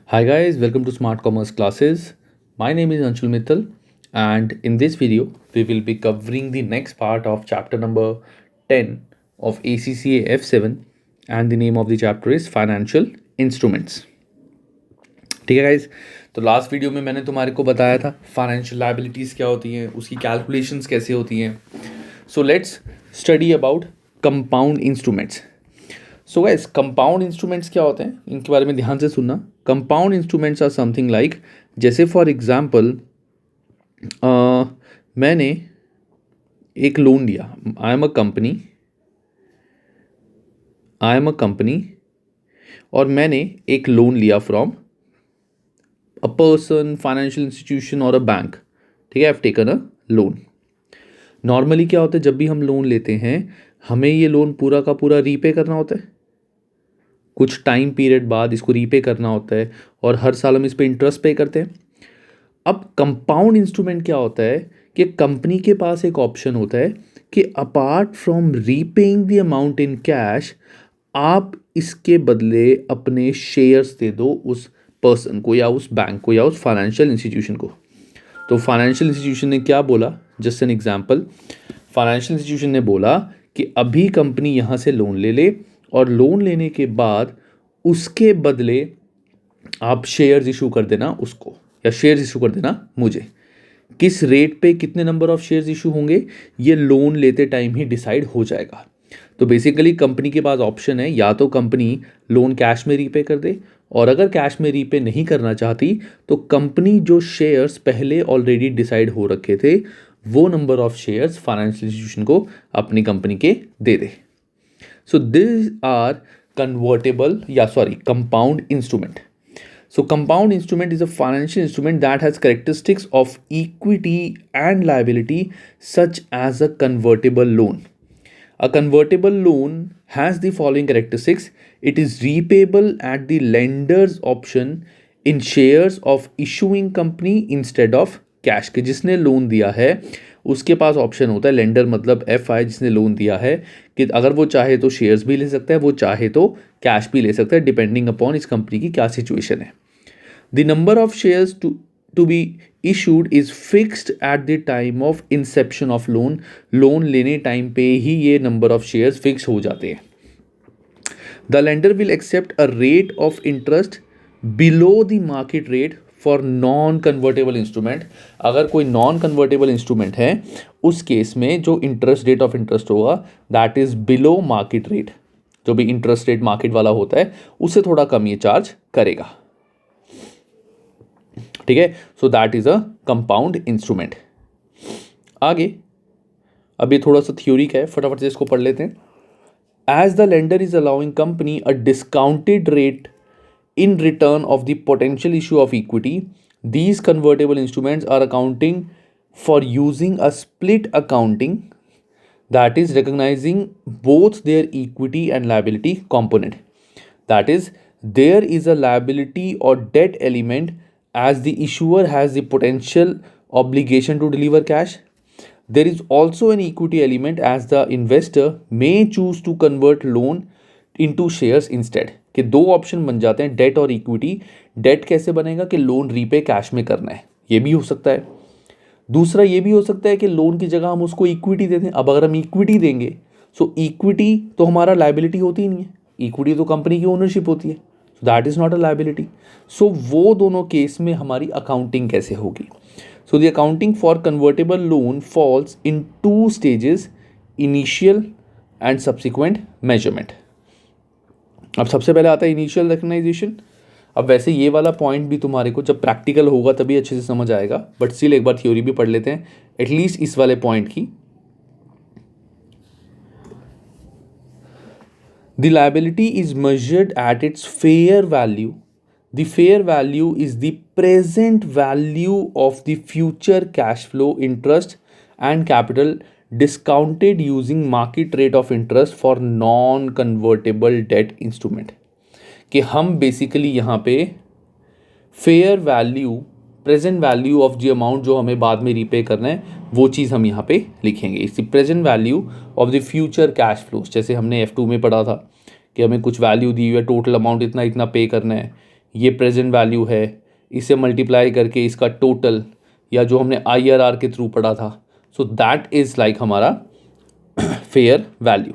Hi guys, welcome to Smart Commerce classes. My name is Anshul Mittal, and in this video we will be covering the next part of chapter number 10 of ACCA F7, and the name of the chapter is Financial Instruments. ठीक है guys, तो last video में मैंने तुम्हारे को बताया था financial liabilities क्या होती हैं, उसकी कैलकुलेशंस कैसे होती हैं. So let's study about compound instruments. So guys, compound instruments क्या होते हैं, इनके बारे में ध्यान से सुनना. Compound instruments are something like, जैसे फॉर एग्जांपल मैंने एक लोन लिया. आई एम अ कंपनी और मैंने एक लोन लिया from a person, financial institution और अ बैंक. ठीक है, I have taken a loan. Normally क्या होता है, जब भी हम लोन लेते हैं हमें ये लोन पूरा का पूरा रीपे करना होता है. कुछ टाइम पीरियड बाद इसको रीपे करना होता है और हर साल हम इस पर इंटरेस्ट पे करते हैं. अब कंपाउंड इंस्ट्रूमेंट क्या होता है कि कंपनी के पास एक ऑप्शन होता है कि apart from repaying the amount in cash, आप इसके बदले अपने शेयर्स दे दो उस पर्सन को या उस बैंक को या उस फाइनेंशियल इंस्टीट्यूशन को. तो फाइनेंशियल इंस्टीट्यूशन ने क्या बोला, just an example, financial institution ने बोला कि अभी कंपनी यहाँ से लोन ले ले और लोन लेने के बाद उसके बदले आप शेयर्स इशू कर देना उसको, या शेयर्स इशू कर देना मुझे. किस रेट पे कितने नंबर ऑफ शेयर्स इशू होंगे ये लोन लेते टाइम ही डिसाइड हो जाएगा. तो बेसिकली कंपनी के पास ऑप्शन है, या तो कंपनी लोन कैश में रीपे कर दे, और अगर कैश में रीपे नहीं करना चाहती तो कंपनी जो शेयर्स पहले ऑलरेडी डिसाइड हो रखे थे वो number of shares financial institution को अपनी कंपनी के दे दे. So these are compound instrument. So compound instrument is a financial instrument that has characteristics of equity and liability such as a convertible loan. A convertible loan has the following characteristics. It is repayable at the lender's option in shares of issuing company instead of cash के. जिसने loan दिया है उसके पास option होता है, lender मतलब FI जिसने loan दिया है, कि अगर वो चाहे तो शेयर्स भी ले सकता है, वो चाहे तो कैश भी ले सकता है, डिपेंडिंग अपॉन इस कंपनी की क्या सिचुएशन है. The number of shares to be issued is fixed at the time of inception of loan. Loan लेने टाइम पे ही ये नंबर ऑफ शेयर्स फिक्स हो जाते हैं. The lender will accept a rate of interest below the market rate for non convertible instrument. अगर कोई non convertible instrument है उस केस में जो इंटरेस्ट रेट ऑफ इंटरेस्ट होगा that is below market rate. जो भी इंटरेस्ट रेट मार्केट वाला होता है उससे थोड़ा कम ये चार्ज करेगा. ठीक है, so that is a compound instrument. आगे अब ये थोड़ा सा थ्योरी का है, फटाफट से इसको पढ़ लेते हैं. As the lender is allowing company a discounted rate in return of the potential issue of equity, these convertible instruments are accounting for using a split accounting, that is recognizing both their equity and liability component. That is, there is a liability or debt element as the issuer has the potential obligation to deliver cash. There is also an equity element as the investor may choose to convert loan into shares instead. कि दो option बन जाते हैं, date और equity. Date कैसे बनेगा कि loan repay cash में करना है, ये भी हो सकता है. दूसरा ये भी हो सकता है कि लोन की जगह हम उसको इक्विटी दे दें. अब अगर हम इक्विटी देंगे सो इक्विटी तो हमारा लायबिलिटी होती ही नहीं है, इक्विटी तो कंपनी की ओनरशिप होती है, so that is not a liability. So वो दोनों केस में हमारी अकाउंटिंग कैसे होगी. So the accounting for convertible loan falls in 2 stages, initial and subsequent measurement. अब सबसे पहले आता है इनिशियल रिकग्नाइजेशन. अब वैसे ये वाला पॉइंट भी तुम्हारे को जब प्रैक्टिकल होगा तभी अच्छे से समझ आएगा, बट स्टिल एक बार थ्योरी भी पढ़ लेते हैं एटलीस्ट इस वाले पॉइंट की. The liability is measured at its fair value. The fair value is the present value of the future cash flow, interest and capital discounted using market rate of interest for non convertible debt instrument. कि हम basically यहाँ पे fair value, present value of the amount जो हमें बाद में repay करना है वो चीज़ हम यहाँ पे लिखेंगे. इस present value of the future cash flows, जैसे हमने F2 में पढ़ा था कि हमें कुछ वैल्यू दी हुई है, टोटल अमाउंट इतना इतना पे करना है, ये प्रेजेंट वैल्यू है, इसे मल्टीप्लाई करके इसका टोटल, या जो हमने IRR के थ्रू पढ़ा था, सो दैट इज़ लाइक हमारा fair value.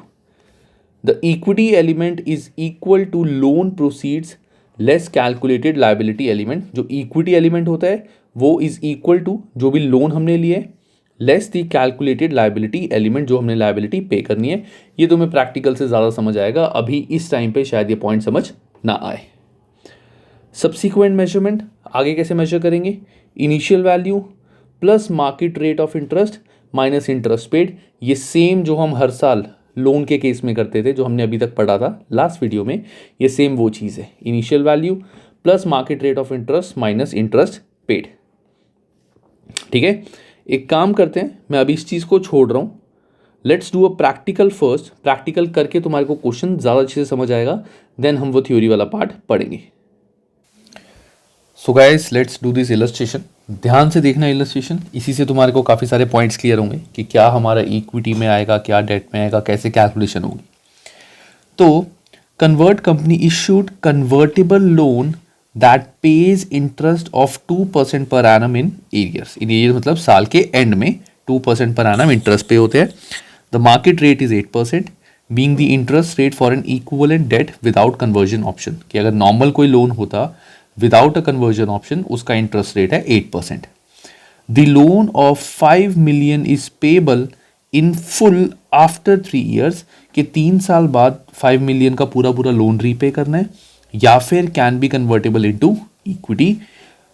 The equity element is equal to loan proceeds less calculated liability element. जो इक्विटी एलिमेंट होता है वो इज इक्वल टू जो भी लोन हमने लिए लेस दी कैलकुलेटेड लाइबिलिटी एलिमेंट, जो हमने लाइबिलिटी पे करनी है. ये तुम्हें प्रैक्टिकल से ज़्यादा समझ आएगा, अभी इस टाइम पे शायद ये पॉइंट समझ ना आए. सब्सिक्वेंट मेजरमेंट आगे कैसे मेजर करेंगे? Initial value plus market rate of interest minus interest paid. ये सेम जो हम हर साल लोन के केस में करते थे, जो हमने अभी तक पढ़ा था लास्ट वीडियो में, ये सेम वो चीज़ है. Initial value plus market rate of interest minus interest paid. ठीक है, एक काम करते हैं, मैं अभी इस चीज़ को छोड़ रहा हूँ. Let's do a practical first. Practical करके तुम्हारे को क्वेश्चन ज़्यादा अच्छे से समझ आएगा, देन हम वो थ्योरी वाला पार्ट पढ़ेंगे. So guys let's do this illustration. ध्यान से देखना इलस्ट्रेशन, इसी से तुम्हारे को काफ़ी सारे पॉइंट्स क्लियर होंगे कि क्या हमारा इक्विटी में आएगा, क्या डेट में आएगा, कैसे कैलकुलेशन होगी. तो convert company issued convertible loan that page interest of 2% per annum in arrears. In arrears मतलब साल के एंड में 2% पर एनम इंटरेस्ट पे होते हैं. The market rate is 8%, being the interest rate for an equivalent debt without conversion option. कि अगर normal कोई लोन होता विदाउट अ कन्वर्जन ऑप्शन, उसका इंटरेस्ट रेट है 8%. The loan of 5 million is payable in full after 3 years. कि 3 साल बाद 5 million का पूरा पूरा लोन रीपे करना है, या फिर can be convertible into equity.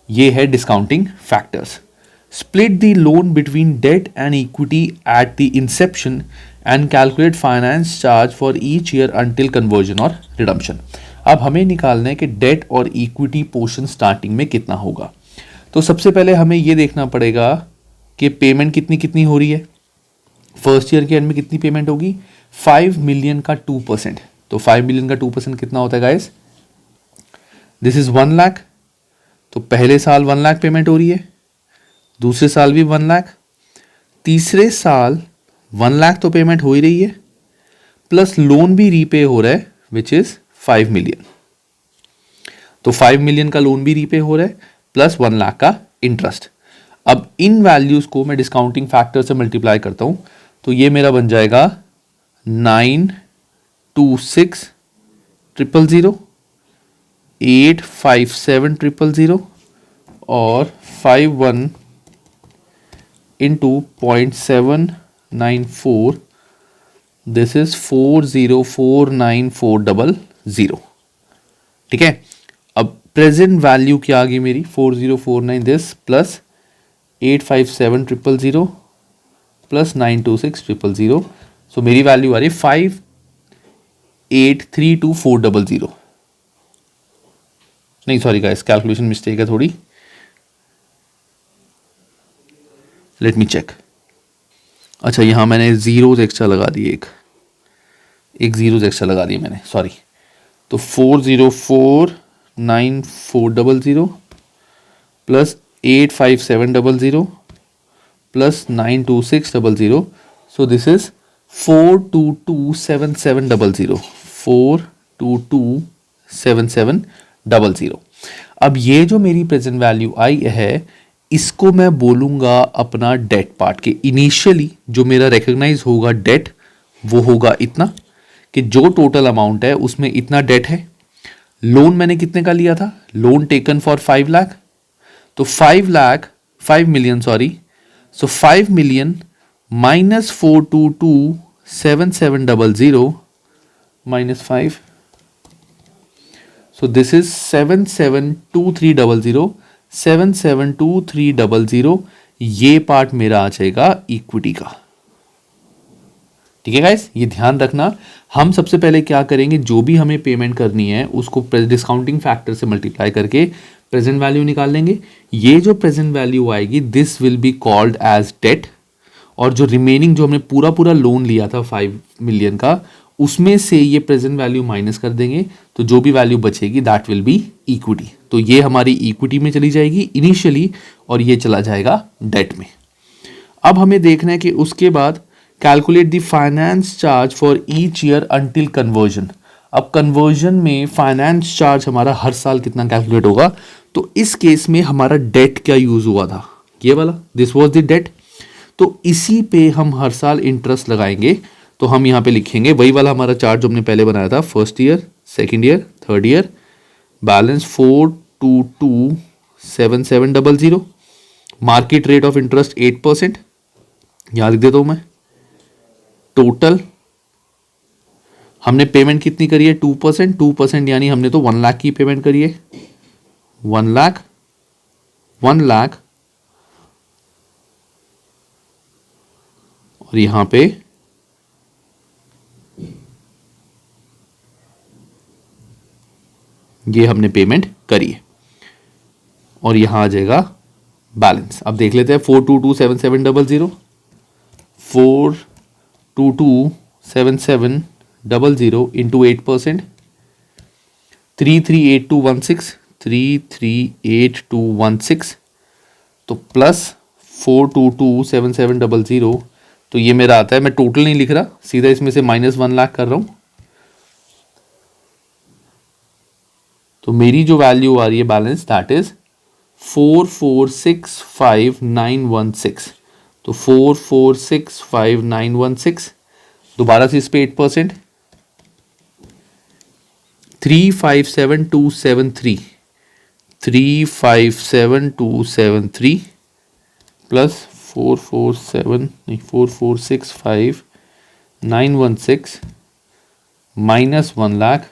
ये है discounting factors. Split the loan between debt and equity at the inception and calculate finance charge for each year until conversion और रिडम्पशन. अब हमें निकालना है कि डेट और इक्विटी पोर्शन स्टार्टिंग में कितना होगा. तो सबसे पहले हमें ये देखना पड़ेगा कि पेमेंट कितनी कितनी हो रही है. फर्स्ट ईयर के एंड में कितनी पेमेंट होगी? 5 million का 2%. तो 5 million का 2% कितना होता है गाइस? This is 1 lakh. तो पहले साल 1 लाख पेमेंट हो रही है, दूसरे साल भी 1 लाख, तीसरे साल 1 लाख तो पेमेंट हो ही रही है, प्लस लोन भी रीपे हो रहा है विच इज 5 million. तो 5 million का लोन भी रीपे हो रहा है प्लस 1 लाख का इंटरेस्ट. अब इन वैल्यूज को मैं डिस्काउंटिंग फैक्टर से मल्टीप्लाई करता हूं, तो ये मेरा बन जाएगा 926,000, 857,000 और 51 इंटू 0.794. This is 4049400. ठीक है, अब प्रेजेंट वैल्यू क्या आ गई मेरी? 4049 दिस प्लस 857,000 प्लस 926,000. सो मेरी वैल्यू आ रही 5832,400. नहीं सॉरी गाइस, कैलकुलेशन मिस्टेक है थोड़ी, लेट मी चेक. अच्छा यहाँ मैंने जीरोज एक्स्ट्रा लगा दिए, एक जीरोज एक्स्ट्रा लगा दिए मैंने, सॉरी. तो 4049400 plus 85700 plus 92600. So this is 4227700. 4227700. अब ये जो मेरी प्रेजेंट वैल्यू आई है, इसको मैं बोलूँगा अपना डेट पार्ट के. इनिशियली जो मेरा रिकग्नाइज होगा डेट, वो होगा इतना, कि जो टोटल अमाउंट है उसमें इतना डेट है. लोन मैंने कितने का लिया था? Loan taken for 5 lakh. तो 5 million sorry. So 5 million minus 4227700 minus 5. So this is 772300. 772300 ये पार्ट मेरा आ जाएगा इक्विटी का. ठीक है गाइस, ये ध्यान रखना. हम सबसे पहले क्या करेंगे, जो भी हमें पेमेंट करनी है उसको डिस्काउंटिंग फैक्टर से मल्टीप्लाई करके प्रेजेंट वैल्यू निकाल लेंगे. ये जो प्रेजेंट वैल्यू आएगी this will be called as debt, और जो रिमेनिंग जो हमने पूरा पूरा लोन लिया था 5 million का, उसमें से ये प्रेजेंट वैल्यू माइनस कर देंगे, तो जो भी वैल्यू बचेगी दैट विल बी इक्विटी. तो ये हमारी इक्विटी में चली जाएगी इनिशियली, और ये चला जाएगा डेट में. अब हमें देखना है कि उसके बाद calculate the finance charge for each year until conversion. अब कन्वर्जन में फाइनेंस चार्ज हमारा हर साल कितना कैलकुलेट होगा, तो इस केस में हमारा डेट क्या यूज हुआ था, ये वाला, दिस वाज द डेट, तो इसी पे हम हर साल इंटरेस्ट लगाएंगे। तो हम यहाँ पे लिखेंगे वही वाला हमारा चार्ट जो हमने पहले बनाया था, first year, second year, third year, balance 4227700, market rate of interest 8%, यहाँ लिख देता हूँ मैं, टोटल हमने पेमेंट कितनी करी है 2%, 2% यानी हमने तो 1 लाख की पेमेंट करी है, 1 लाख, 1 लाख, और यहां पे ये हमने पेमेंट करी है, और यहां आ जाएगा बैलेंस। अब देख लेते हैं 4227700, 4227700 इंटू 8%, 338216, 338216, तो प्लस 4227700, तो ये मेरा आता है, मैं टोटल नहीं लिख रहा, सीधा इसमें से -1 लाख कर रहा हूं, तो मेरी जो वैल्यू आ रही है बैलेंस दैट इज 4465916, तो 4465916, दोबारा से इस पे 8%, 357273, 357273 प्लस 4465916 माइनस 1 लाख,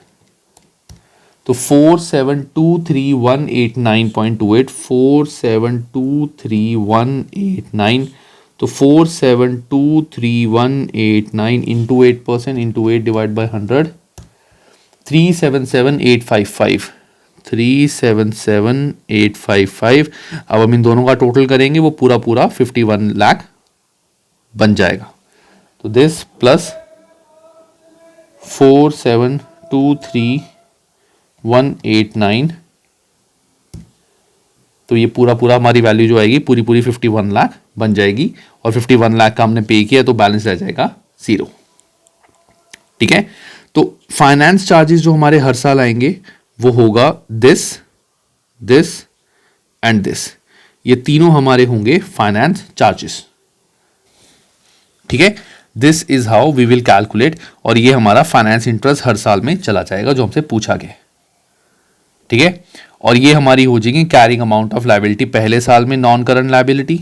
तो 4723,189.28, 4723,189, तो 4723,189 इंटू 8% इंटू 8 डिवाइड बाई 100, 377855, 377855। अब हम इन दोनों का टोटल करेंगे, वो पूरा 51 लाख बन जाएगा। तो दिस प्लस 4723,189, तो ये पूरा हमारी वैल्यू जो आएगी पूरी 51 लाख बन जाएगी, और 51 लाख का हमने पे किया तो बैलेंस रह जाएगा 0। ठीक है, तो फाइनेंस चार्जेस जो हमारे हर साल आएंगे वो होगा दिस, दिस एंड दिस, ये तीनों हमारे होंगे फाइनेंस चार्जेस। ठीक है, this is how we will calculate, और ये हमारा फाइनेंस इंटरेस्ट हर साल में चला जाएगा जो हमसे पूछा गया। ठीक है, और ये हमारी हो जाएगी कैरिंग अमाउंट ऑफ लायबिलिटी, पहले साल में नॉन करंट लायबिलिटी,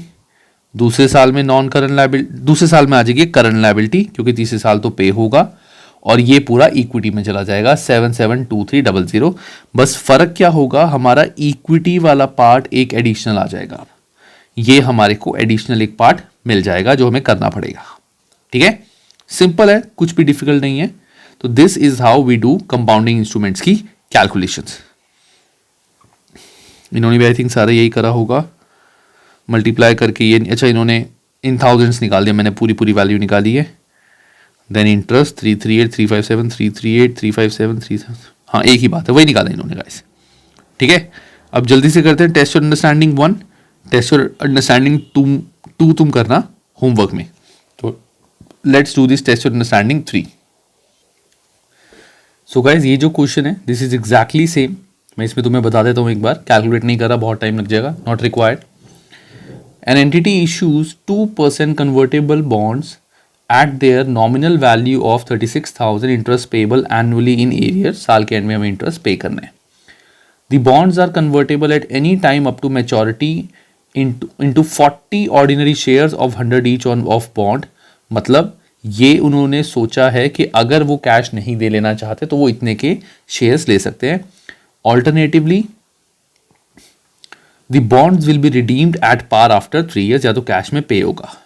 दूसरे साल में नॉन करंट लायबिलिटी, दूसरे साल में आ जाएगी करंट लायबिलिटी क्योंकि तीसरे साल तो पे होगा, और ये पूरा इक्विटी में चला जाएगा 772300। बस फर्क क्या होगा, हमारा इक्विटी वाला पार्ट एक एडिशनल आ जाएगा, ये हमारे को एडिशनल एक पार्ट मिल जाएगा जो हमें करना पड़ेगा। ठीक है, सिंपल है, कुछ भी डिफिकल्ट नहीं है। तो this is how we do compounding instruments की कैलकुलेशंस। इन्होंने भी आई थिंक सारा यही करा होगा, मल्टीप्लाई करके ये, अच्छा इन्होंने इन थाउजेंड्स निकाल दिया, मैंने पूरी वैल्यू निकाली है। देन इंटरेस्ट 338357, 338357, हाँ एक ही बात है, वही निकाला इन्होंने गाइस। ठीक है, अब जल्दी से करते हैं test your understanding 1, test your understanding 2 तुम करना होमवर्क में। तो let's do this test your understanding 3। So guys ये जो क्वेश्चन है दिस इज एग्जैक्टली सेम, मैं इसमें तुम्हें बता देता हूँ एक बार, कैलकुलेट नहीं कर रहा, बहुत टाइम लग जाएगा, not required. An entity issues 2% convertible bonds at their nominal value of 36,000, interest payable annually in arrears, साल के एंड में हमें इंटरेस्ट पे करना है। The bonds are convertible at any time up to maturity into 40 ordinary shares of 100 each of bond, मतलब ये उन्होंने सोचा है कि अगर वो कैश नहीं दे लेना चाहते तो वो इतने के शेयर्स ले सकते हैं। Alternatively the bonds will be redeemed at par after 3 years, या तो कैश में पे होगा।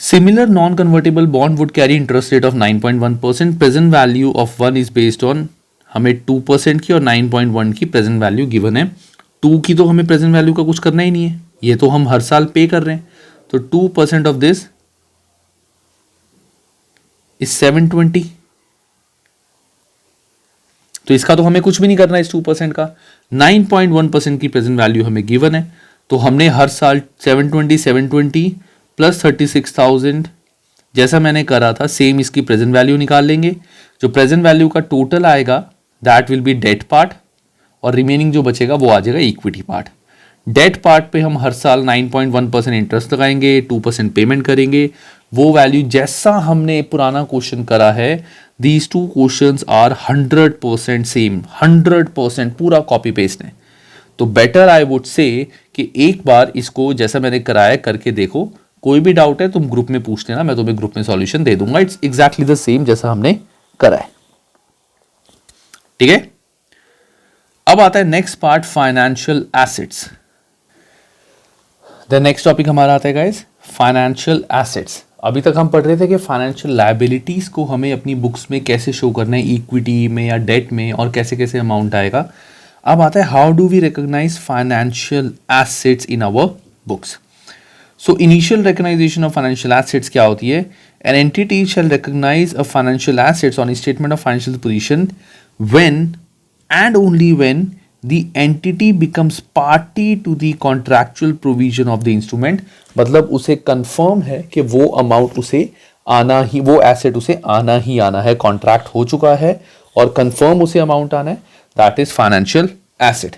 Similar non-convertible bond would carry interest rate of 9.1%. Present value of 1 is based on, हमें 2% की और 9.1 की प्रेजेंट वैल्यू गिवन है। 2 की तो हमें प्रेजेंट वैल्यू का कुछ करना ही नहीं है, ये तो हम हर साल पे कर रहे हैं, तो 2% ऑफ दिस इज 720, तो इसका तो हमें कुछ भी नहीं करना है इस 2% का। 9.1% की प्रेजेंट वैल्यू हमें गिवन है, तो हमने हर साल 720 प्लस 36,000 जैसा मैंने करा था सेम इसकी प्रेजेंट वैल्यू निकाल लेंगे। जो प्रेजेंट वैल्यू का टोटल आएगा that will be debt part, और रिमेनिंग जो बचेगा वो आ जाएगा इक्विटी पार्ट। डेट पार्ट पे हम हर साल 9.1% इंटरेस्ट लगाएंगे, 2% पेमेंट करेंगे। वो वैल्यू जैसा हमने पुराना क्वेश्चन करा है, these two questions are 100% same, 100% पूरा कॉपी पेस्ट है। तो बेटर आई वुड से कि एक बार इसको जैसा मैंने कराया करके देखो। कोई भी डाउट है तुम ग्रुप में पूछ लेना, मैं तुम्हें ग्रुप में सॉल्यूशन दे दूंगा। इट्स एग्जैक्टली द सेम जैसा हमने करा है, ठीक है। अब आता है next part, financial assets. The next topic हमारा आता है गाइस फाइनेंशियल एसेट्स। अभी तक हम पढ़ रहे थे कि फाइनेंशियल लायबिलिटीज को हमें अपनी बुक्स में कैसे शो करना है, इक्विटी में या डेट में, और कैसे कैसे अमाउंट आएगा। अब आता है how do we recognise financial assets in our books. So initial recognition of financial assets क्या होती है? An entity shall recognise a financial assets on statement of financial position when and only when the entity becomes party to the contractual provision of the instrument। मतलब उसे confirm है कि वो amount उसे आना ही, वो एसेट उसे आना ही आना है, कॉन्ट्रैक्ट हो चुका है और कंफर्म उसे अमाउंट आना है, that is financial asset.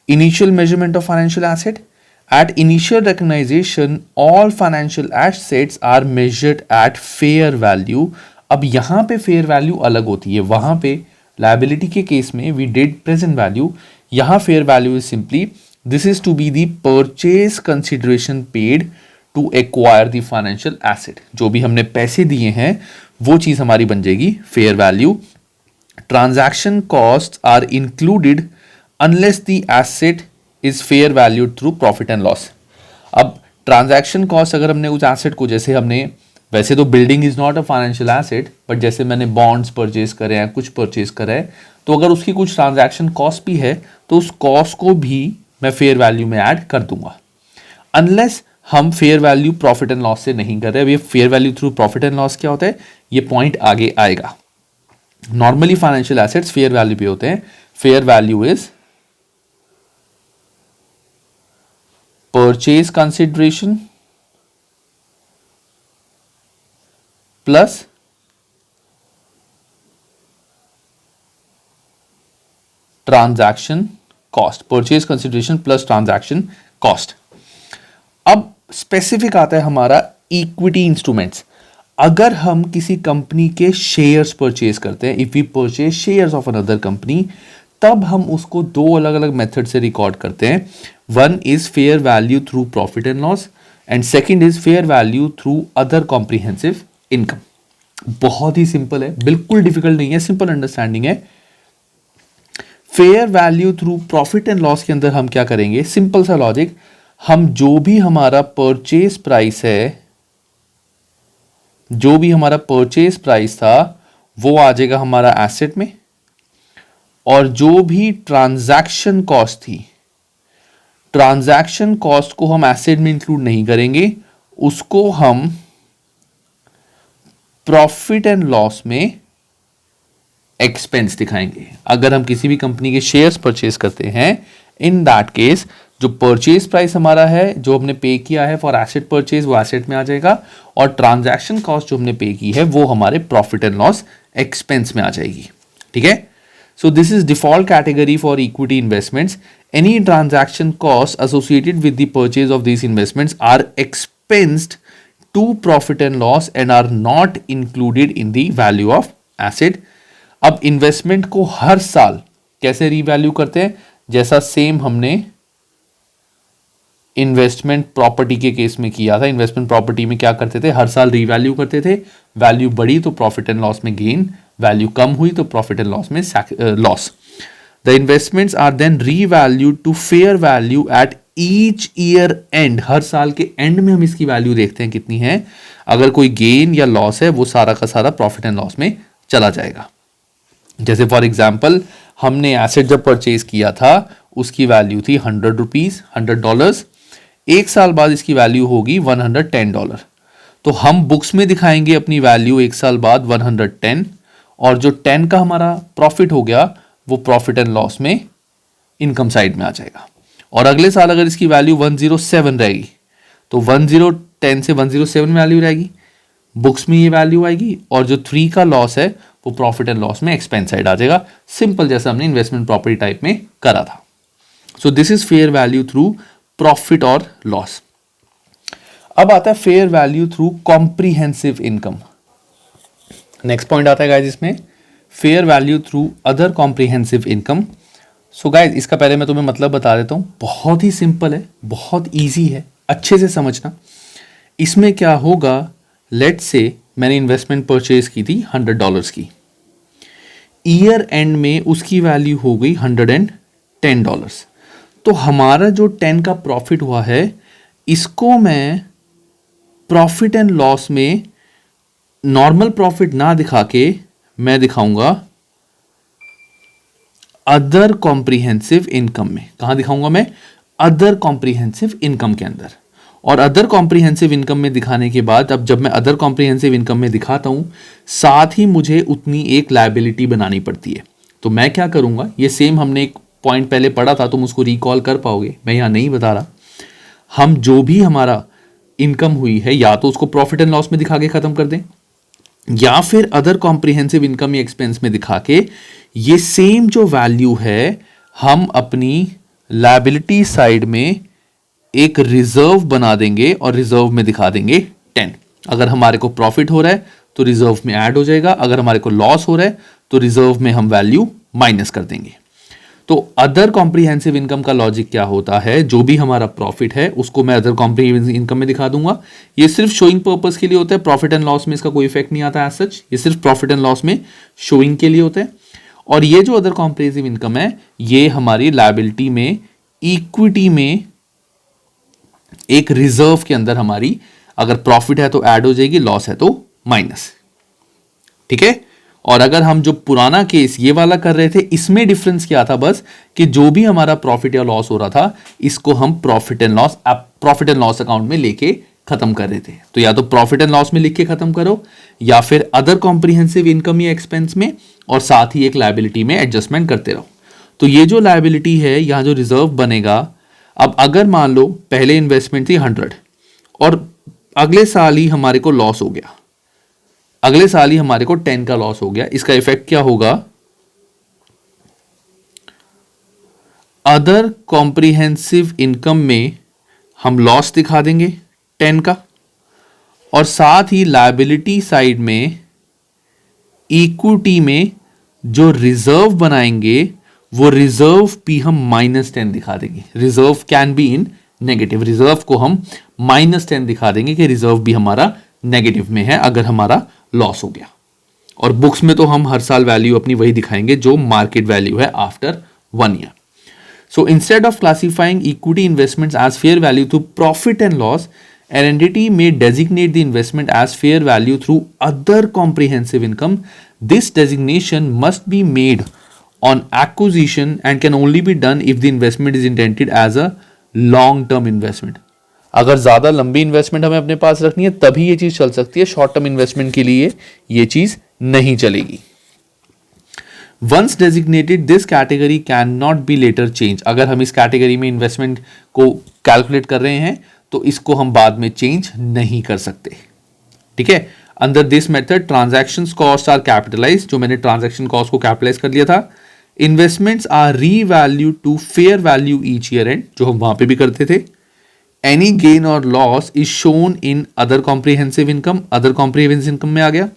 Initial measurement of financial asset. At initial recognition, all financial assets are measured at fair value। अब यहाँ पे fair value अलग होती है, वहाँ पे liability के केस में we did present value, यहाँ fair value is simply this is to be the purchase consideration paid to acquire the financial asset। जो भी हमने पैसे दिए हैं वो चीज़ हमारी बन जाएगी fair value। Transaction costs are included unless the asset is fair value through profit and loss. अब ट्रांजैक्शन कॉस्ट अगर हमने उस एसेट को, जैसे हमने, वैसे तो building is not a financial asset, but जैसे मैंने बॉन्ड्स परचेज करे हैं, कुछ परचेज करा है, तो अगर उसकी कुछ ट्रांजैक्शन कॉस्ट भी है तो उस कॉस्ट को भी मैं फेयर वैल्यू में ऐड कर दूंगा, अनलेस हम fair value profit and loss से नहीं कर रहे। अब ये fair value through profit and loss क्या होता है, ये पॉइंट आगे आएगा। Normally financial assets fair value पे होते हैं। Fair value is purchase consideration plus transaction cost। purchase consideration plus transaction cost। अब स्पेसिफिक आता है हमारा इक्विटी इंस्ट्रूमेंट्स। अगर हम किसी कंपनी के शेयर्स परचेज करते हैं, if we purchase shares of another company, तब हम उसको दो अलग अलग मेथड से रिकॉर्ड करते हैं। One is fair value through profit and loss and second is fair value through other comprehensive income. बहुत ही सिंपल है, बिल्कुल डिफिकल्ट नहीं है, सिंपल अंडरस्टैंडिंग है। Fair value through profit and loss के अंदर हम क्या करेंगे, सिंपल सा लॉजिक, हम जो भी हमारा परचेज प्राइस है, जो भी हमारा परचेज प्राइस था वो आ जाएगा हमारा एसेट में, और जो भी ट्रांजैक्शन कॉस्ट थी, ट्रांजैक्शन कॉस्ट को हम एसेट में इंक्लूड नहीं करेंगे, उसको हम प्रॉफिट एंड लॉस में एक्सपेंस दिखाएंगे। अगर हम किसी भी कंपनी के शेयर्स परचेज करते हैं, इन दैट केस जो परचेज प्राइस हमारा है, जो हमने पे किया है फॉर एसेट परचेज, वो एसेट में आ जाएगा, और ट्रांजैक्शन कॉस्ट जो हमने पे की है वो हमारे प्रॉफिट एंड लॉस एक्सपेंस में आ जाएगी। ठीक है, so this is default category for equity investments। Any transaction costs associated with the purchase of these investments are expensed to profit and loss and are not included in the value of asset। अब investment को हर साल कैसे revalue करते हैं, जैसा same हमने investment property के case में किया था। इन्वेस्टमेंट प्रॉपर्टी में क्या करते थे, हर साल रीवैल्यू करते थे। वैल्यू बढ़ी तो प्रॉफिट एंड लॉस में गेन, वैल्यू कम हुई तो प्रॉफिट एंड लॉस में loss. The investments are then revalued to fair value at each year end. हर साल के एंड में हम इसकी वैल्यू देखते हैं कितनी है। अगर कोई गेन या लॉस है वो सारा का सारा प्रॉफिट एंड लॉस में चला जाएगा। जैसे फॉर एग्जाम्पल, हमने एसेट जब परचेज किया था उसकी वैल्यू थी ₹100, $100। एक साल बाद इसकी वैल्यू होगी $110। तो हम बुक्स में दिखाएंगे अपनी वैल्यू एक साल बाद 110, और जो 10 का हमारा प्रॉफिट हो गया वो प्रॉफिट एंड लॉस में इनकम साइड में आ जाएगा। और अगले साल अगर इसकी वैल्यू 107 रहेगी तो 1010 से 107 वैल्यू रहेगी, बुक्स में ये वैल्यू आएगी, और जो 3 का लॉस है वो प्रॉफिट एंड लॉस में एक्सपेंस साइड आ जाएगा, सिंपल जैसा हमने इन्वेस्टमेंट प्रॉपर्टी टाइप में करा था। So this is fair value through profit और लॉस। अब आता है fair value through comprehensive income. Next point आता है गाइज इसमें, fair value through other comprehensive income. So guys इसका पहले मैं तुम्हें मतलब बता देता हूँ, बहुत ही सिंपल है, बहुत ईजी है, अच्छे से समझना। इसमें क्या होगा, लेट से मैंने इन्वेस्टमेंट परचेज की थी $100 की, ईयर एंड में उसकी वैल्यू हो गई $110। तो हमारा जो 10 का प्रॉफिट हुआ है, इसको मैं प्रॉफिट एंड लॉस में नॉर्मल प्रॉफिट ना दिखा के मैं दिखाऊंगा अदर कॉम्प्रिहेंसिव इनकम में। कहां दिखाऊंगा मैं? अदर कॉम्प्रिहेंसिव इनकम के अंदर। और अदर कॉम्प्रिहेंसिव इनकम में दिखाने के बाद, अब जब मैं अदर कॉम्प्रिहेंसिव इनकम में दिखाता हूं, साथ ही मुझे उतनी एक लायबिलिटी बनानी पड़ती है। तो मैं क्या करूंगा, ये सेम हमने एक पॉइंट पहले पढ़ा था, तुम उसको रिकॉल कर पाओगे, मैं यहां नहीं बता रहा। हम जो भी हमारा इनकम हुई है, या तो उसको प्रॉफिट एंड लॉस में दिखा के खत्म कर दें, या फिर अदर कॉम्प्रिहेंसिव इनकम या एक्सपेंस में दिखा के ये सेम जो वैल्यू है हम अपनी लायबिलिटी साइड में एक रिजर्व बना देंगे और रिजर्व में दिखा देंगे 10। अगर हमारे को प्रॉफिट हो रहा है तो रिजर्व में ऐड हो जाएगा, अगर हमारे को लॉस हो रहा है तो रिजर्व में हम वैल्यू माइनस कर देंगे। तो अदर कॉम्प्रिहेंसिव इनकम का लॉजिक क्या होता है, जो भी हमारा प्रॉफिट है उसको मैं अदर कॉम्प्रिहेंसिव इनकम में दिखा दूंगा। ये सिर्फ शोइंग पर्पस के लिए होता है, प्रॉफिट एंड लॉस में इसका कोई इफेक्ट नहीं आता एज सच, ये सिर्फ प्रॉफिट एंड लॉस में शोइंग के लिए होता है। और ये जो अदर कॉम्प्रिहेंसिव इनकम है, ये हमारी लायबिलिटी में, इक्विटी में, एक रिजर्व के अंदर हमारी अगर प्रॉफिट है तो ऐड हो जाएगी, लॉस है तो माइनस। ठीक है। और अगर हम जो पुराना केस ये वाला कर रहे थे, इसमें डिफरेंस क्या था बस, कि जो भी हमारा प्रॉफिट या लॉस हो रहा था, इसको हम प्रॉफिट एंड लॉस अकाउंट में लेके खत्म कर रहे थे। तो या तो प्रॉफिट एंड लॉस में लिख के खत्म करो, या फिर अदर कॉम्प्रिहेंसिव इनकम या एक्सपेंस में, और साथ ही एक लायबिलिटी में एडजस्टमेंट करते रहो। तो ये जो लायबिलिटी है, यहां जो रिजर्व बनेगा, अब अगर मान लो पहले इन्वेस्टमेंट थी 100 और अगले साल ही हमारे को लॉस हो गया, अगले साल ही हमारे को 10 का लॉस हो गया, इसका इफेक्ट क्या होगा, अदर कॉम्प्रिहेंसिव इनकम में हम लॉस दिखा देंगे 10 का, और साथ ही लायबिलिटी साइड में, इक्विटी में जो रिजर्व बनाएंगे वो रिजर्व भी हम -10 दिखा देंगे। Reserve can be in negative, reserve को हम -10 दिखा देंगे कि रिजर्व भी हमारा नेगेटिव में है अगर हमारा लॉस हो गया। और बुक्स में तो हम हर साल वैल्यू अपनी वही दिखाएंगे जो मार्केट वैल्यू है after 1 year. So instead of classifying equity investments as fair value through profit and loss, an entity may designate the investment as fair value through other comprehensive income. This designation must be made on acquisition and can only be done if the investment is intended as a long-term investment. अगर ज़्यादा लंबी investment हमें अपने पास रखनी है तभी ये चीज़ चल सकती है, शॉर्ट टर्म इन्वेस्टमेंट के लिए ये चीज़ नहीं चलेगी। Once designated, this category cannot be later changed. अगर हम इस कैटेगरी में इन्वेस्टमेंट को कैलकुलेट कर रहे हैं तो इसको हम बाद में चेंज नहीं कर सकते। ठीक है। Under this method transaction cost are capitalise, जो मैंने ट्रांजैक्शन कॉस्ट को कैपिटलाइज कर लिया था। Investments are revalue to fair value each year end, जो हम वहां पे भी करते थे। एनी गेन और loss is shown in other comprehensive income, other comprehensive income में आ गया।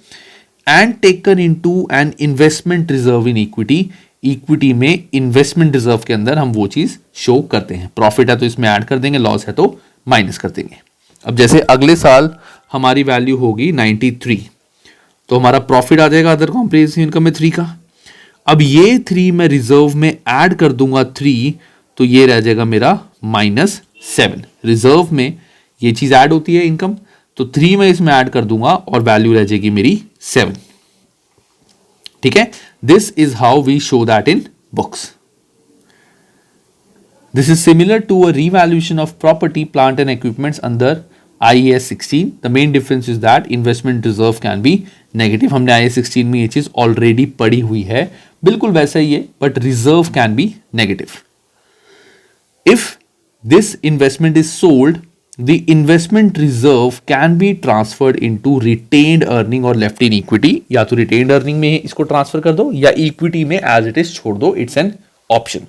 And taken into an investment reserve in equity, equity में इन्वेस्टमेंट रिजर्व के अंदर हम वो चीज शो करते हैं। प्रॉफिट है तो इसमें ऐड कर देंगे, लॉस है तो माइनस कर देंगे। अब जैसे अगले साल हमारी वैल्यू होगी 93, तो हमारा प्रॉफिट आ जाएगा अदर कॉम्प्रिहेंसिव इनकम में 3 का। अब ये 3 मैं रिजर्व में ऐड कर दूंगा 3, तो ये रह जाएगा मेरा -7। रिजर्व में ये चीज ऐड होती है इनकम, तो 3 मैं इसमें ऐड कर दूंगा और वैल्यू रह जाएगी मेरी 7। ठीक है। This is how we show that in books. This is similar to a revaluation of property, plant and equipments under IAS 16। The main difference is that investment reserve can be negative. हमने IAS 16 में ये चीज already पढ़ी हुई है, बिल्कुल वैसा ही है, but reserve can be negative. If this investment is sold, the investment reserve can be transferred into retained earning और लेफ्ट इन इक्विटी, या तो रिटेन्ड अर्निंग में इसको ट्रांसफर कर दो या इक्विटी में एज इट इज छोड़ दो, इट्स एन ऑप्शन।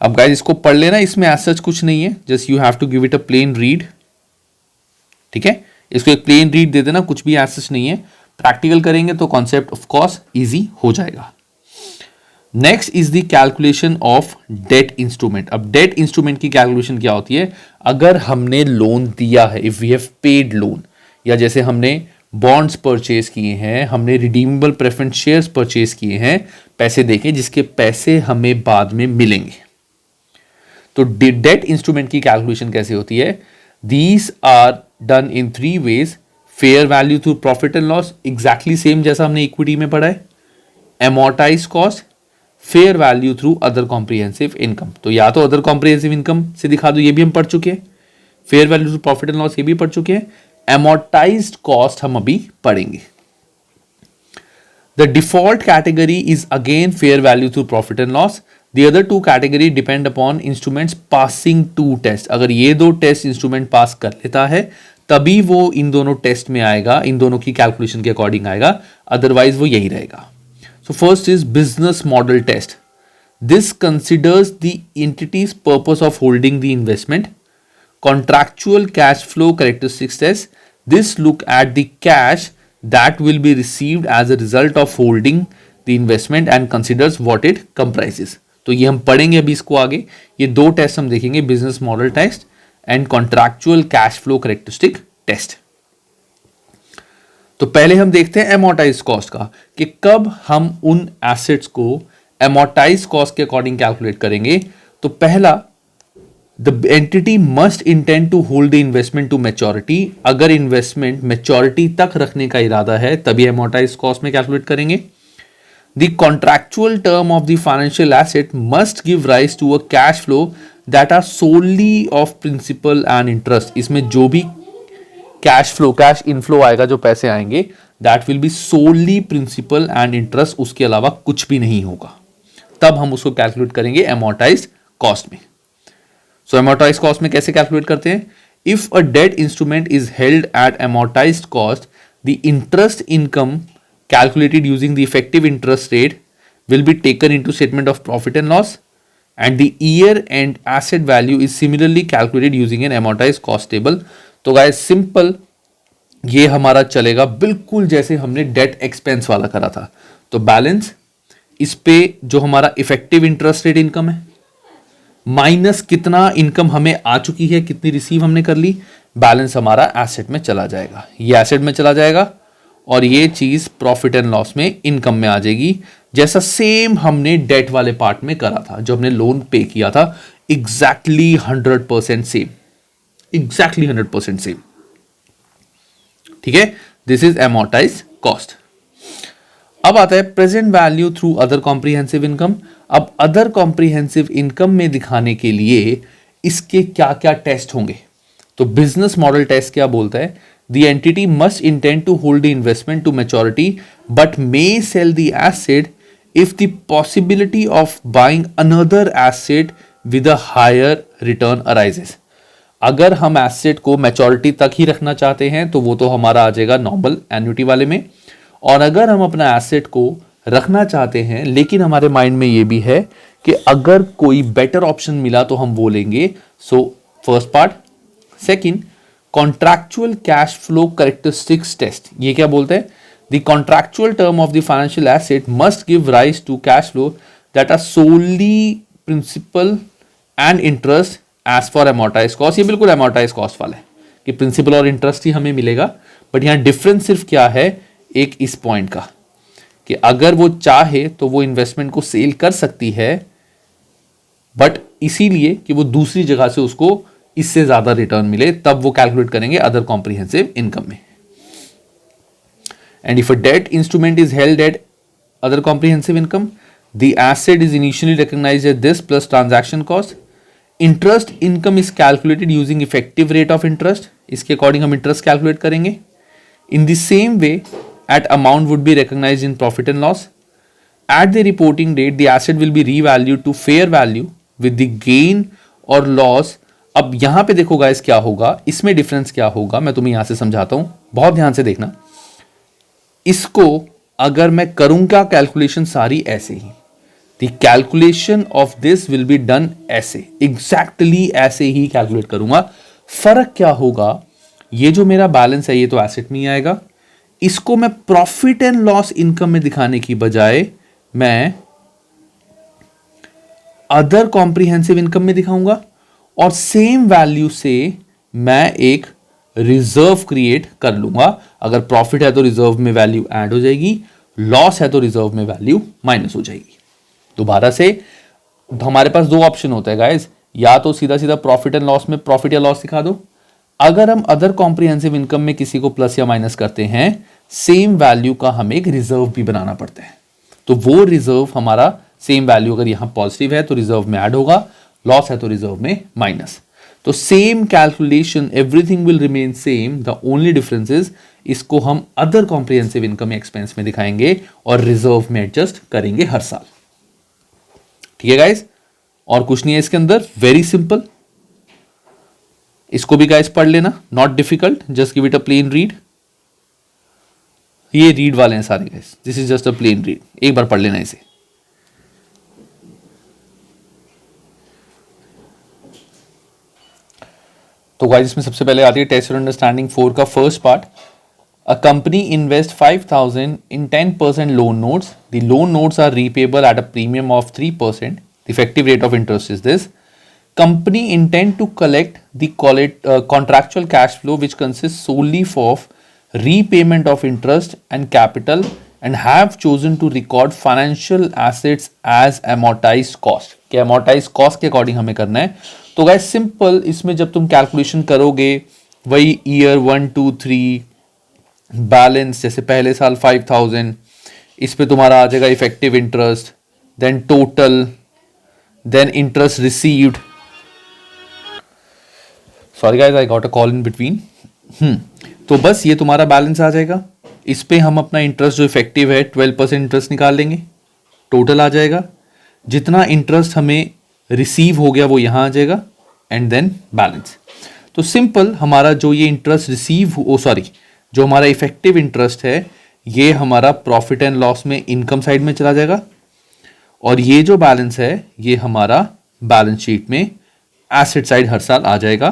अब गाइस इसको पढ़ लेना, इसमें एज सच कुछ नहीं है, just you have to give it a plain read. ठीक है, इसको एक प्लेन रीड दे देना, कुछ भी एज सच नहीं है। प्रैक्टिकल करेंगे तो कॉन्सेप्ट ऑफ कोर्स इजी हो जाएगा। Next is the calculation of debt instrument. अब डेट इंस्ट्रूमेंट की कैलकुलेशन क्या होती है? अगर हमने लोन दिया है, if we have paid loan, या जैसे हमने बॉन्ड्स परचेज किए हैं, हमने रिडीमेबल प्रेफरेंस शेयर्स परचेज किए हैं पैसे देके, जिसके पैसे हमें बाद में मिलेंगे। तो डेट इंस्ट्रूमेंट की कैलकुलेशन कैसे होती है? These are done in 3 ways। Fair value through profit and loss, exactly same जैसा हमने इक्विटी में पढ़ा है। Amortise cost, fair value through other comprehensive income. तो या तो अदर कॉम्प्रिहेंसिव इनकम से दिखा दो, ये भी हम पढ़ चुके हैं। Fair value through profit and loss ये भी पढ़ चुके हैं। एमोर्टाइज्ड कॉस्ट हम अभी पढ़ेंगे। The default category is again fair value through profit and loss. The other two category depend upon instruments passing 2 test. अगर ये 2 टेस्ट इंस्ट्रूमेंट पास कर लेता है तभी वो इन दोनों टेस्ट में आएगा, इन दोनों की कैलकुलेशन के अकॉर्डिंग आएगा, अदरवाइज वो यही रहेगा। So first is business model test. This considers the entity's purpose of holding the investment. Contractual cash flow characteristics test. This look at the cash that will be received as a result of holding the investment and considers what it comprises। तो ये हम पढ़ेंगे अभी इसको आगे। ये 2 test हम देखेंगे, business model test and contractual cash flow characteristic test. तो पहले हम देखते हैं एमोर्टाइज कॉस्ट का, कि कब हम उन एसेट्स को एमोर्टाइज कॉस्ट के अकॉर्डिंग कैलकुलेट करेंगे। तो पहला, the entity must intend to hold the investment to maturity. अगर इन्वेस्टमेंट मैच्योरिटी तक रखने का इरादा है तभी एमोर्टाइज कॉस्ट में कैलकुलेट करेंगे। The contractual term of the financial asset must give rise to a cash flow that are solely of principal and interest। इसमें जो भी कैश फ्लो, कैश इनफ्लो आएगा, जो पैसे आएंगे, that will be solely principal and interest, उसके अलावा कुछ भी नहीं होगा। तब हम उसको कैलकुलेट करेंगे एमोर्टाइज्ड कॉस्ट में। सो एमोर्टाइज्ड कॉस्ट में कैसे कैलकुलेट करते हैं? If a debt instrument is held at amortized cost, the interest income calculated using the effective interest rate will be taken into statement of profit and loss, and the year end asset value is similarly calculated using an amortized cost table। तो guys simple ये हमारा चलेगा बिल्कुल जैसे हमने date expense वाला करा था। तो बैलेंस, इस पे जो हमारा इफेक्टिव इंटरेस्ट रेट इनकम है माइनस कितना इनकम हमें आ चुकी है, कितनी रिसीव हमने कर ली, बैलेंस हमारा एसेट में चला जाएगा, ये एसेट में चला जाएगा और ये चीज प्रॉफिट एंड लॉस में इनकम में आ जाएगी, जैसा सेम हमने डेट वाले पार्ट में करा था, जो हमने लोन पे किया था। Exactly 100% same, exactly 100% same. ठीक है, दिस इज एमोर्टाइज कॉस्ट। अब आता है present value through other comprehensive income. अब अदर कॉम्प्रिहेंसिव इनकम में दिखाने के लिए इसके क्या क्या टेस्ट होंगे? तो बिजनेस मॉडल टेस्ट क्या बोलता है? The entity must intend to hold the investment to maturity but may sell the asset if the possibility of buying another asset with a higher return arises। अगर हम asset को maturity तक ही रखना चाहते हैं तो वो तो हमारा आ जाएगा नॉर्मल एन्युटी वाले में, और अगर हम अपना एसेट को रखना चाहते हैं लेकिन हमारे माइंड में ये भी है कि अगर कोई बेटर ऑप्शन मिला तो हम वो लेंगे। So first part. Second, contractual cash flow characteristics test, ये क्या बोलते हैं? The contractual term of the financial asset must give rise to cash flow that are solely principal and interest as for amortise cost. ये बिल्कुल एमोर्टाइज cost वाला है कि principal और इंटरेस्ट ही हमें मिलेगा, बट यहाँ डिफरेंस सिर्फ क्या है, एक इस पॉइंट का कि अगर वो चाहे तो वो इन्वेस्टमेंट को सेल कर सकती है, बट इसीलिए कि वो दूसरी जगह से उसको इससे ज्यादा रिटर्न मिले, तब वो कैलकुलेट करेंगे अदर कॉम्प्रिहेंसिव इनकम में। And if a debt instrument is held at other comprehensive income, the asset is initially recognised at this plus transaction cost. Interest income is calculated using effective rate of interest, इसके according हम interest calculate करेंगे। In the same way at amount would be recognized in profit and loss. At the reporting date, the asset will be revalued to fair value with the gain or loss अब यहां पे देखो guys क्या होगा, इसमें difference क्या होगा मैं तुम्हें यहां से समझाता हूं, बहुत ध्यान से देखना। इसको अगर मैं करूंगा कैलकुलेशन सारी ऐसे ही, the calculation of this will be done ऐसे, एग्जैक्टली ऐसे ही कैलकुलेट करूंगा। फर्क क्या होगा, ये जो मेरा बैलेंस है ये तो एसेट में ही आएगा, इसको मैं प्रॉफिट एंड लॉस इनकम में दिखाने की बजाय मैं अदर कॉम्प्रिहेंसिव इनकम में दिखाऊंगा, और सेम वैल्यू से मैं एक रिजर्व क्रिएट कर लूंगा। अगर प्रॉफिट है तो रिजर्व में वैल्यू ऐड हो जाएगी, लॉस है तो रिजर्व में वैल्यू माइनस हो जाएगी। दोबारा से हमारे पास दो ऑप्शन होता है गाइस, या तो सीधा सीधा प्रॉफिट एंड लॉस में प्रॉफिट या लॉस दिखा दो, अगर हम अदर कॉम्प्रिहेंसिव इनकम में किसी को प्लस या माइनस करते हैं, सेम वैल्यू का हमें एक रिजर्व भी बनाना पड़ता है। तो वो रिजर्व हमारा सेम वैल्यू अगर यहां पॉजिटिव है तो रिजर्व में ऐड होगा, लॉस है तो रिजर्व में माइनस। तो same calculation, everything will remain same, the only difference is इसको हम अदर कॉम्प्रिहेंसिव इनकम एक्सपेंस में दिखाएंगे और रिजर्व में एडजस्ट करेंगे हर साल। ठीक है गाइस, और कुछ नहीं है इसके अंदर, वेरी सिंपल। इसको भी गाइस पढ़ लेना, not difficult, just give it a plain read. ये रीड वाले हैं सारे guys, this is just a plain read, एक बार पढ़ लेना इसे। तो गाइस इसमें सबसे पहले आती है टेस्ट योर अंडरस्टैंडिंग 4 का first part. A company invest 5,000 in 10% loan notes. The loan notes are repayable at a premium of 3%. The effective rate of interest is this. Company intend to collect the contractual cash flow which consists solely of repayment of interest and capital and have chosen to record financial assets as amortized cost. कि amortized cost के according हमें करना है। तो guys simple, इसमें जब तुम calculation करोगे वही ईयर 1 2 3 बैलेंस, जैसे पहले साल 5,000, इस पे तुम्हारा आ जाएगा effective interest, then total, then interest received. Sorry guys I got a call in between. तो बस ये तुम्हारा बैलेंस आ जाएगा, इस पे हम अपना इंटरेस्ट जो इफेक्टिव है 12% इंटरेस्ट निकाल लेंगे, टोटल आ जाएगा, जितना इंटरेस्ट हमें रिसीव हो गया वो यहां आ जाएगा, एंड देन बैलेंस। तो सिंपल हमारा जो ये इंटरेस्ट रिसीव जो हमारा इफेक्टिव इंटरेस्ट है ये हमारा प्रॉफिट एंड लॉस में इनकम साइड में चला जाएगा, और ये जो बैलेंस है ये हमारा बैलेंस शीट में एसेट साइड हर साल आ जाएगा।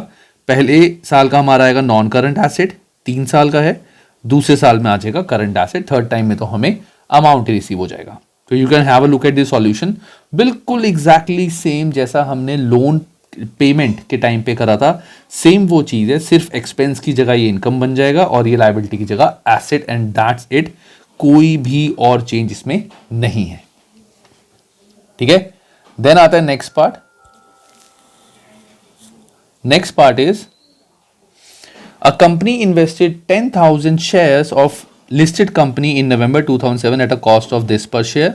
पहले साल का हमारा आएगा नॉन करंट एसेट, 3 साल का है, दूसरे साल में आ जाएगा करंट एसेट, थर्ड टाइम में तो हमें अमाउंट रिसीव हो जाएगा। तो you can have a look at this solution, बिल्कुल एग्जैक्टली सेम जैसा हमने लोन पेमेंट के टाइम पे करा था, सेम वो चीज है, सिर्फ एक्सपेंस की जगह ये इनकम बन जाएगा और ये लायबिलिटी की जगह एसेट, एंड दैट्स इट। कोई भी और चेंज इसमें नहीं है। ठीक है, देन आता है next part. Next part is a company invested 10,000 shares of listed company in November 2007 at a cost of this per share.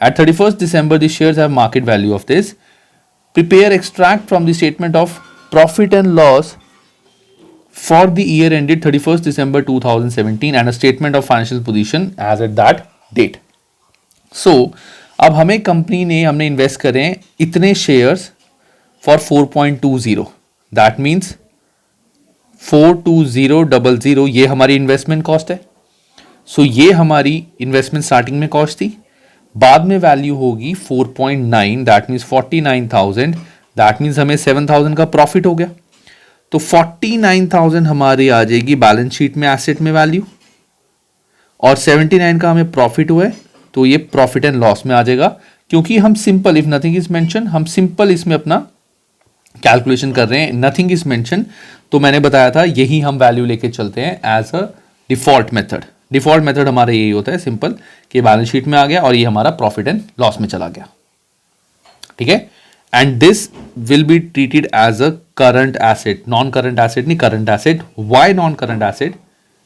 At 31st December, the shares have market value of this. Prepare extract from the statement of profit and loss for the year ended 31st December 2017 and a statement of financial position as at that date. So, अब हमें company ने हमने invest करें इतने shares for 4.20, that means 42000, ये हमारी investment cost है। सो ये हमारी इन्वेस्टमेंट स्टार्टिंग में कॉस्ट थी, बाद में वैल्यू होगी 4.9, दैट मीन्स 49,000, दैट मीन्स हमें 7,000 का प्रॉफिट हो गया। तो 49,000 हमारी आ जाएगी बैलेंस शीट में एसेट में वैल्यू, और 79 का हमें प्रॉफिट हुआ है तो ये प्रॉफिट एंड लॉस में आ जाएगा, क्योंकि हम simple, if nothing is mention, हम सिंपल इसमें अपना कैलकुलेशन कर रहे हैं, नथिंग इज मेंशन। तो मैंने बताया था यही हम वैल्यू लेके चलते हैं as a default method. Default method हमारा यही होता है सिंपल, कि बैलेंस शीट में आ गया और ये हमारा प्रॉफिट एंड लॉस में चला गया। ठीक है, and this will be treated as a current asset, non current asset नहीं, current asset. Why non current asset,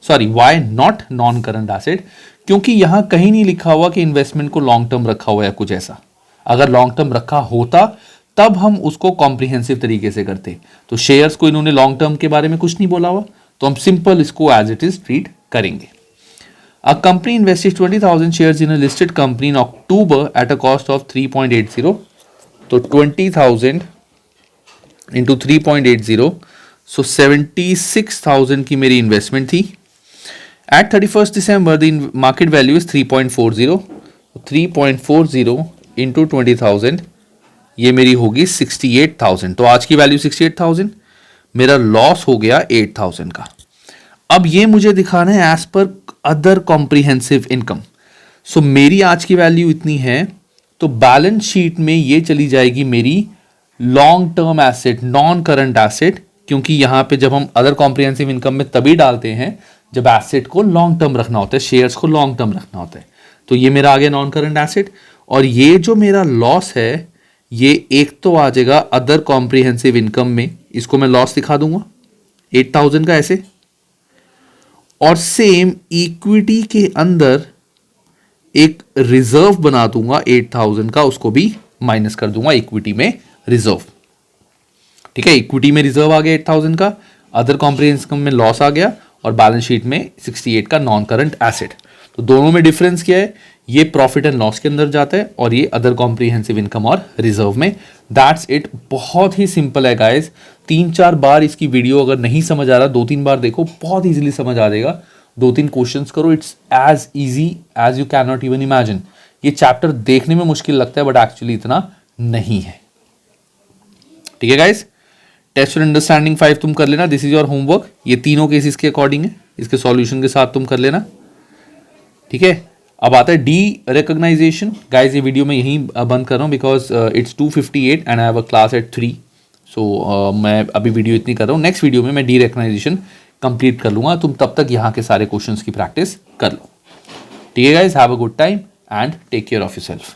sorry why not non current asset? क्योंकि यहां कहीं नहीं लिखा हुआ कि इन्वेस्टमेंट को लॉन्ग टर्म रखा हुआ है कुछ ऐसा। अगर लॉन्ग टर्म रखा होता तब हम उसको कॉम्प्रिहेंसिव तरीके से करते। तो शेयर्स को इन्होंने लॉन्ग टर्म के बारे में कुछ नहीं बोला हुआ, तो हम सिंपल इसको एज इट इज ट्रीट करेंगे। A company invested 20,000 shares in a listed company in October at a cost of 3.80. तो 20,000 इंटू 3.80, सो 76,000 की मेरी इन्वेस्टमेंट थी. At 31st December the market value is 3.40. 3.40 into 20,000, ये मेरी होगी 68,000. तो आज की वैल्यू 68,000, मेरा लॉस हो गया 8,000 का. अब ये मुझे दिखाना है as per other comprehensive income. सो मेरी आज की वैल्यू इतनी है, तो बैलेंस शीट में ये चली जाएगी मेरी long term asset, non current asset, क्योंकि यहां पे जब हम अदर कॉम्प्रिहेंसिव इनकम में तभी डालते हैं जब एसेट को लॉन्ग टर्म रखना होता है, शेयर्स को लॉन्ग टर्म रखना होता है. तो ये मेरा आ गया नॉन करंट एसेट. और ये जो मेरा लॉस है, ये एक तो आ जाएगा अदर कॉम्प्रिहेंसिव इनकम में, इसको मैं लॉस दिखा दूंगा 8,000 का ऐसे. और सेम इक्विटी के अंदर एक रिजर्व बना दूंगा 8,000 का, उसको भी माइनस कर दूंगा इक्विटी में रिजर्व. ठीक है, इक्विटी में रिजर्व आ गया 8,000 का, अदर कॉम्प्रिहेंसिव इनकम में लॉस आ गया, और बैलेंस शीट में 68 का नॉन करंट एसेट. तो दोनों में डिफरेंस क्या है? ये प्रॉफिट एंड लॉस के अंदर जाता है और ये अदर कॉम्प्रिहेंसिव इनकम और रिजर्व में. That's it. बहुत ही सिंपल है गाइस. 3-4 बार इसकी वीडियो अगर नहीं समझ आ रहा, 2-3 बार देखो, बहुत इजीली समझ आ जाएगा. 2-3 क्वेश्चंस करो, it's as easy as you can not even imagine. ये चैप्टर देखने में मुश्किल लगता है बट एक्चुअली इतना नहीं है. ठीक है गाइस, टेस्ट और अंडरस्टैंडिंग 5 तुम कर लेना. This is your homework. ये तीनों केसेस के अकॉर्डिंग है, इसके सॉल्यूशन के साथ तुम कर लेना. ठीक है, अब आता है डी रिकॉग्नाइजेशन. गाइस ये वीडियो मैं यहीं बंद कर रहा हूँ because it's 2:58 and I have a class at 3. So मैं अभी वीडियो इतनी कर रहा हूँ. नेक्स्ट वीडियो में मैं डी रिकॉग्नाइजेशन कंप्लीट कर लूंगा. तुम तब तक यहाँ के सारे क्वेश्चंस की प्रैक्टिस कर लो. ठीक है guys, have a good time and take care of yourself.